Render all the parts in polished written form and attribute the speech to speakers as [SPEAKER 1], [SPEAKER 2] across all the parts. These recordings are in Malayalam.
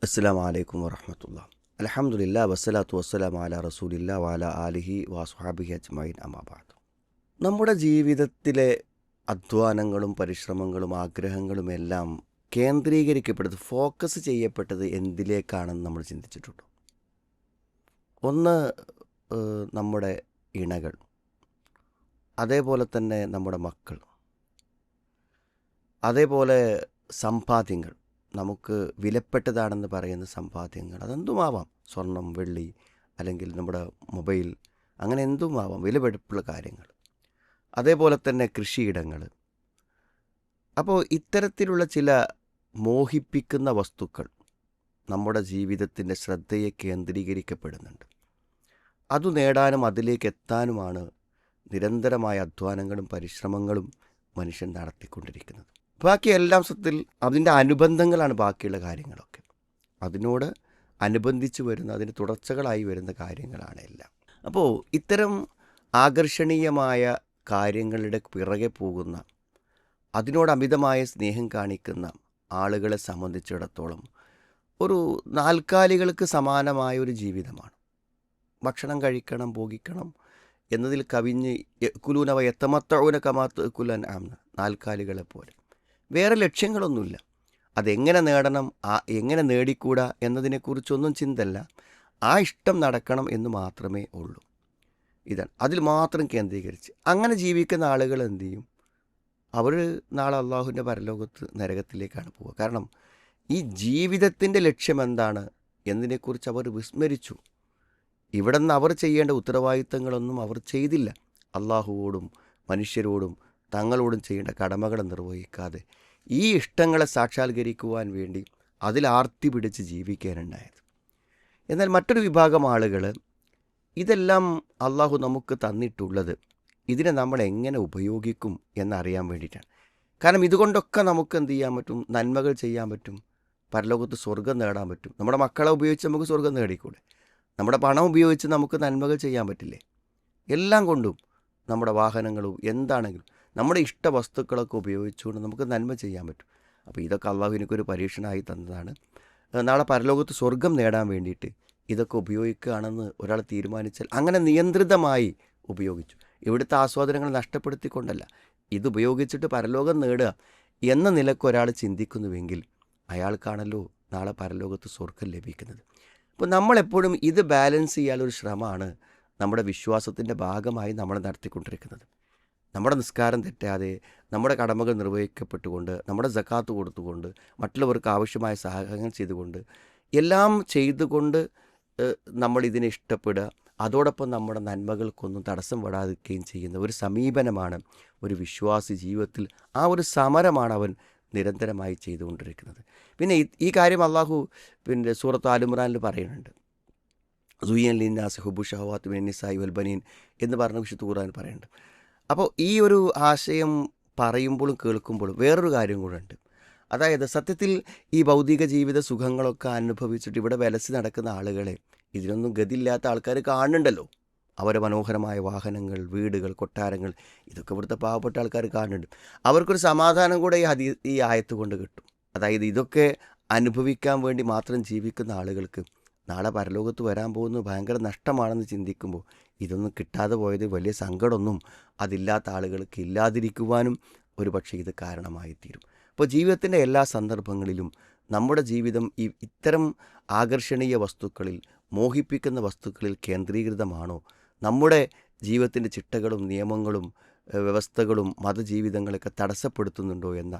[SPEAKER 1] അസ്സലാമു അലൈക്കും വറഹ്മത്തുള്ളാഹി. അൽഹംദുലില്ലാ വസ്സലാത്തു വസ്സലാമു അലാ റസൂലില്ലാ വഅലാ ആലിഹി വസ്വഹാബിഹി അജ്മഈൻ അമ്മാ ബഅദ്. നമ്മുടെ ജീവിതത്തിലെ അധ്വാനങ്ങളും പരിശ്രമങ്ങളും ആഗ്രഹങ്ങളും എല്ലാം കേന്ദ്രീകരിക്കപ്പെട്ടത്, ഫോക്കസ് ചെയ്യപ്പെട്ടത് എന്തിലേക്കാണെന്ന് നമ്മൾ ചിന്തിച്ചിട്ടുണ്ടോ? ഒന്ന് നമ്മുടെ ഇണകൾ, അതേപോലെ തന്നെ നമ്മുടെ മക്കൾ, അതേപോലെ സമ്പാദ്യങ്ങൾ, നമുക്ക് വിലപ്പെട്ടതാണെന്ന് പറയുന്ന സമ്പാദ്യങ്ങൾ, അതെന്തുമാവാം. സ്വർണം, വെള്ളി, അല്ലെങ്കിൽ നമ്മുടെ മൊബൈൽ, അങ്ങനെ എന്തുമാവാം, വിലപിടിപ്പുള്ള കാര്യങ്ങൾ. അതേപോലെ തന്നെ കൃഷിയിടങ്ങൾ. അപ്പോൾ ഇത്തരത്തിലുള്ള ചില മോഹിപ്പിക്കുന്ന വസ്തുക്കൾ നമ്മുടെ ജീവിതത്തിൻ്റെ ശ്രദ്ധയെ കേന്ദ്രീകരിക്കപ്പെടുന്നുണ്ട്. അത് നേടാനും അതിലേക്ക് എത്താനുമാണ് നിരന്തരമായ അധ്വാനങ്ങളും പരിശ്രമങ്ങളും മനുഷ്യൻ നടത്തിക്കൊണ്ടിരിക്കുന്നത്. ബാക്കി എല്ലാം സത്യത്തിൽ അതിൻ്റെ അനുബന്ധങ്ങളാണ്. ബാക്കിയുള്ള കാര്യങ്ങളൊക്കെ അതിനോട് അനുബന്ധിച്ച് വരുന്ന, അതിന് തുടർച്ചകളായി വരുന്ന കാര്യങ്ങളാണ് എല്ലാം. അപ്പോൾ ഇത്തരം ആകർഷണീയമായ കാര്യങ്ങളുടെ പിറകെ പോകുന്ന, അതിനോട് അമിതമായ സ്നേഹം കാണിക്കുന്ന ആളുകളെ സംബന്ധിച്ചിടത്തോളം ഒരു നാൽക്കാലികൾക്ക് സമാനമായ ഒരു ജീവിതമാണ്. ഭക്ഷണം കഴിക്കണം, ഭോഗിക്കണം എന്നതിൽ കവിഞ്ഞ് കുലൂനവ എത്തമത്തഊന കമാത്ത് കുലൻ ആംന, നാൽക്കാലികളെ പോലെ. വേറെ ലക്ഷ്യങ്ങളൊന്നുമില്ല. അതെങ്ങനെ നേടണം, എങ്ങനെ നേടിക്കൂടാ എന്നതിനെക്കുറിച്ചൊന്നും ചിന്തല്ല. ആ ഇഷ്ടം നടക്കണം എന്ന് മാത്രമേ ഉള്ളൂ. ഇതാണ്, അതിൽ മാത്രം കേന്ദ്രീകരിച്ച് അങ്ങനെ ജീവിക്കുന്ന ആളുകൾ എന്തു ചെയ്യും? അവർ നാളെ അള്ളാഹുവിൻ്റെ പരലോകത്ത് നരകത്തിലേക്കാണ് പോവുക. കാരണം ഈ ജീവിതത്തിൻ്റെ ലക്ഷ്യം എന്താണ് എന്നതിനെക്കുറിച്ച് അവർ വിസ്മരിച്ചു. ഇവിടെ നിന്ന് അവർ ചെയ്യേണ്ട ഉത്തരവാദിത്തങ്ങളൊന്നും അവർ ചെയ്തില്ല. അള്ളാഹുവോടും മനുഷ്യരോടും തങ്ങളോടും ചെയ്യേണ്ട കടമകൾ നിർവഹിക്കാതെ ഈ ഇഷ്ടങ്ങളെ സാക്ഷാത്കരിക്കുവാൻ വേണ്ടി അതിൽ ആർത്തി പിടിച്ച് ജീവിക്കാനുണ്ടായത്. എന്നാൽ മറ്റൊരു വിഭാഗം ആളുകൾ, ഇതെല്ലാം അള്ളാഹു നമുക്ക് തന്നിട്ടുള്ളത് ഇതിനെ നമ്മൾ എങ്ങനെ ഉപയോഗിക്കും എന്നറിയാൻ വേണ്ടിയിട്ടാണ്. കാരണം ഇതുകൊണ്ടൊക്കെ നമുക്ക് എന്ത് ചെയ്യാൻ പറ്റും? നന്മകൾ ചെയ്യാൻ പറ്റും, പരലോകത്ത് സ്വർഗം നേടാൻ പറ്റും. നമ്മുടെ മക്കളെ ഉപയോഗിച്ച് നമുക്ക് സ്വർഗം നേടിക്കൂടെ? നമ്മുടെ പണം ഉപയോഗിച്ച് നമുക്ക് നന്മകൾ ചെയ്യാൻ പറ്റില്ലേ? എല്ലാം കൊണ്ടും, നമ്മുടെ വാഹനങ്ങളും എന്താണെങ്കിലും നമ്മുടെ ഇഷ്ട വസ്തുക്കളൊക്കെ ഉപയോഗിച്ചുകൊണ്ട് നമുക്ക് നന്മ ചെയ്യാൻ പറ്റും. അപ്പോൾ ഇതൊക്കെ അള്ളാഹു എനിക്കൊരു പരീക്ഷണമായി തന്നതാണ്. നാളെ പരലോകത്ത് സ്വർഗം നേടാൻ വേണ്ടിയിട്ട് ഇതൊക്കെ ഉപയോഗിക്കുകയാണെന്ന് ഒരാൾ തീരുമാനിച്ചാൽ അങ്ങനെ നിയന്ത്രിതമായി ഉപയോഗിച്ചു. ഇവിടുത്തെ ആസ്വാദനങ്ങൾ നഷ്ടപ്പെടുത്തിക്കൊണ്ടല്ല, ഇതുപയോഗിച്ചിട്ട് പരലോകം നേടുക എന്ന നിലക്ക് ഒരാൾ ചിന്തിക്കുന്നുവെങ്കിൽ അയാൾക്കാണല്ലോ നാളെ പരലോകത്ത് സ്വർഗം ലഭിക്കുന്നത്. അപ്പോൾ നമ്മളെപ്പോഴും ഇത് ബാലൻസ് ചെയ്യാനൊരു ശ്രമമാണ് നമ്മുടെ വിശ്വാസത്തിൻ്റെ ഭാഗമായി നമ്മൾ നടത്തിക്കൊണ്ടിരിക്കുന്നത്. നമ്മുടെ നിസ്കാരം തെറ്റാതെ, നമ്മുടെ കടമകൾ നിർവഹിക്കപ്പെട്ടുകൊണ്ട്, നമ്മുടെ സക്കാത്ത് കൊടുത്തുകൊണ്ട്, മറ്റുള്ളവർക്ക് ആവശ്യമായ സഹായങ്ങൾ ചെയ്തുകൊണ്ട്, എല്ലാം ചെയ്തുകൊണ്ട് നമ്മൾ ഇതിനെ ഇഷ്ടപ്പെടുക, അതോടൊപ്പം നമ്മുടെ നന്മകൾക്കൊന്നും തടസ്സം വരാതിരിക്കുകയും ചെയ്യുന്ന ഒരു സമീപനമാണ് ഒരു വിശ്വാസി ജീവിതത്തിൽ. ആ ഒരു സമരമാണ് അവൻ നിരന്തരമായി ചെയ്തുകൊണ്ടിരിക്കുന്നത്. പിന്നെ ഈ കാര്യം അള്ളാഹു സൂറത്ത് ആൽ ഇംറാനിൽ പറയുന്നുണ്ട്. സുയ്യൻ ലിന്നാസ് ഹുബു ഷഹവാത്ത് മിനൻ നിസാഇ വൽ ബനീൻ എന്ന് പറഞ്ഞ വിശുദ്ധ ഖുർആനിൽ പറയുന്നുണ്ട്. അപ്പോൾ ഈ ഒരു ആശയം പറയുമ്പോഴും കേൾക്കുമ്പോഴും വേറൊരു കാര്യം കൂടെ ഉണ്ട്. അതായത് സത്യത്തിൽ ഈ ഭൗതിക ജീവിത സുഖങ്ങളൊക്കെ അനുഭവിച്ചിട്ട് ഇവിടെ വിലസി നടക്കുന്ന ആളുകളെ, ഇതിനൊന്നും ഗതിയില്ലാത്ത ആൾക്കാർ കാണുന്നുണ്ടല്ലോ. അവരെ മനോഹരമായ വാഹനങ്ങൾ, വീടുകൾ, കൊട്ടാരങ്ങൾ, ഇതൊക്കെ ഇവിടുത്തെ പാവപ്പെട്ട ആൾക്കാർ കാണുന്നുണ്ട്. അവർക്കൊരു സമാധാനം കൂടെ ഈ ആയത്ത് കൊണ്ട് കിട്ടും. അതായത് ഇതൊക്കെ അനുഭവിക്കാൻ വേണ്ടി മാത്രം ജീവിക്കുന്ന ആളുകൾക്ക് നാളെ പരലോകത്ത് വരാൻ പോകുന്നത് ഭയങ്കര നഷ്ടമാണെന്ന് ചിന്തിക്കുമ്പോൾ ഇതൊന്നും കിട്ടാതെ പോയത് വലിയ സങ്കടമൊന്നും അതില്ലാത്ത ആളുകൾക്ക് ഇല്ലാതിരിക്കുവാനും ഒരു പക്ഷേ ഇത് കാരണമായി തീരും. അപ്പോൾ ജീവിതത്തിൻ്റെ എല്ലാ സന്ദർഭങ്ങളിലും നമ്മുടെ ജീവിതം ഇത്തരം ആകർഷണീയ വസ്തുക്കളിൽ, മോഹിപ്പിക്കുന്ന വസ്തുക്കളിൽ കേന്ദ്രീകൃതമാണോ? നമ്മുടെ ജീവിതത്തിൻ്റെ ചിട്ടകളും നിയമങ്ങളും വ്യവസ്ഥകളും മതജീവിതങ്ങളൊക്കെ തടസ്സപ്പെടുത്തുന്നുണ്ടോ എന്ന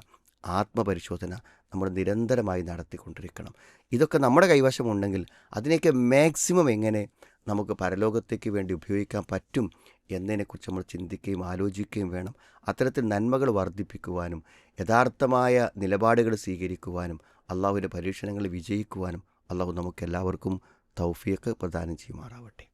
[SPEAKER 1] ആത്മപരിശോധന നമ്മൾ നിരന്തരമായി നടത്തിക്കൊണ്ടിരിക്കണം. ഇതൊക്കെ നമ്മുടെ കൈവശമുണ്ടെങ്കിൽ അതിനെയൊക്കെ മാക്സിമം എങ്ങനെ നമുക്ക് പരലോകത്തേക്ക് വേണ്ടി ഉപയോഗിക്കാൻ പറ്റും എന്നതിനെക്കുറിച്ച് നമ്മൾ ചിന്തിക്കുകയും ആലോചിക്കുകയും വേണം. അത്തരത്തിൽ നന്മകൾ വർദ്ധിപ്പിക്കുവാനും യഥാർത്ഥമായ നിലപാടുകൾ സ്വീകരിക്കുവാനും അള്ളാഹുവിൻ്റെ പരീക്ഷണങ്ങൾ വിജയിക്കുവാനും അള്ളാഹു നമുക്കെല്ലാവർക്കും തൗഫീഖ് പ്രദാനം ചെയ്യുമാറാവട്ടെ.